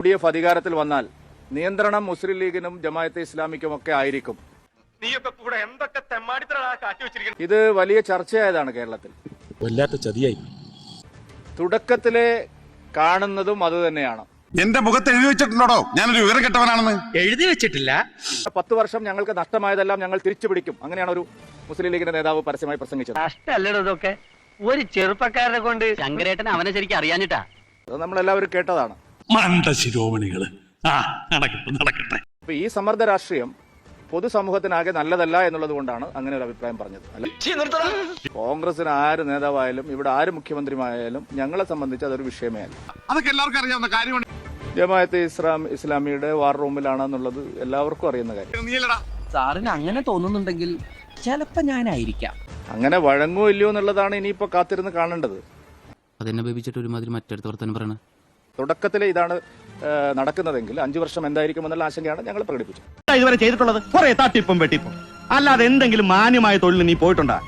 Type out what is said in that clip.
UDF അധികാരത്തിൽ വന്നാൽ നിയന്ത്രണം മുസ്ലിം ലീഗിനും ജമാഅത്തെ ഇസ്ലാമിക്കും ഒക്കെ ആയിരിക്കും. ഇത് വലിയ ചർച്ചയായതാണ് കേരളത്തിൽ. വല്ലാത്ത ചതിയായി. തുടക്കത്തിലെ കാണുന്നതും അത് തന്നെയാണ്. എന്റെ മുഖത്ത് എഴുതി വെച്ചിട്ടുണ്ടോ ഞാനൊരു വിവരം കെട്ടവനാണെന്ന്? എഴുതി വെച്ചിട്ടില്ല. 10 വർഷം ഞങ്ങൾക്ക് നഷ്ടമായതെല്ലാം ഞങ്ങൾ തിരിച്ചു പിടിക്കും, അങ്ങനെയാണ് ഒരു മുസ്ലിം ലീഗിന്റെ നേതാവ് പരസ്യമായി പ്രസംഗിച്ചത്. നഷ്ടല്ലല്ലോ ഇതൊക്കെ. ഒരു ചെറുപ്പക്കാരനെ കൊണ്ട് ശങ്കരേട്ടൻ അവനെ ശരിക്കും അറിയാഞ്ഞിട്ടാ. അത് നമ്മളെല്ലാവരും കേട്ടതാണ്. ശിരോമണികള് നടക്കട്ടെ. അപ്പൊ ഈ സമ്മർദ്ദ രാഷ്ട്രീയം പൊതുസമൂഹത്തിനാകെ നല്ലതല്ല എന്നുള്ളത് കൊണ്ടാണ് അങ്ങനെ ഒരു അഭിപ്രായം പറഞ്ഞത്. അല്ല, കോൺഗ്രസിന് ആര് നേതാവായാലും ഇവിടെ ആര് മുഖ്യമന്ത്രിയായാലും ഞങ്ങളെ സംബന്ധിച്ച് അതൊരു വിഷയമേ അല്ല. അതൊക്കെ എല്ലാവർക്കും അറിയാവുന്ന കാര്യമാണ്. ജമാഅത്തെ ഇസ്ലാമിയുടെ വാർ റൂമിലാണെന്നുള്ളത് എല്ലാവർക്കും അറിയുന്ന കാര്യം. സാറിന് അങ്ങനെ തോന്നുന്നുണ്ടെങ്കിൽ ചിലപ്പോ ഞാനായിരിക്കാം. അങ്ങനെ വഴങ്ങോ ഇല്ലയോ എന്നുള്ളതാണ് ഇനിയിപ്പോ കാത്തിരുന്ന് കാണേണ്ടത്. അതെന്നെ ബേബിച്ചിട്ട് ഒരുമാതിരി മറ്റടുത്ത് വർത്തമാനം പറയണ. തുടക്കത്തിലെ ഇതാണ് നടക്കുന്നതെങ്കിൽ 5 വർഷം എന്തായിരിക്കും എന്നുള്ള ആശങ്കയാണ് ഞങ്ങൾ പ്രകടിപ്പിച്ചത്. ഇതുവരെ ചെയ്തിട്ടുള്ളത് കുറെ തട്ടിപ്പും വെട്ടിപ്പും, അല്ലാതെ എന്തെങ്കിലും മാന്യമായ തൊഴിൽ നീ പോയിട്ടുണ്ടാ?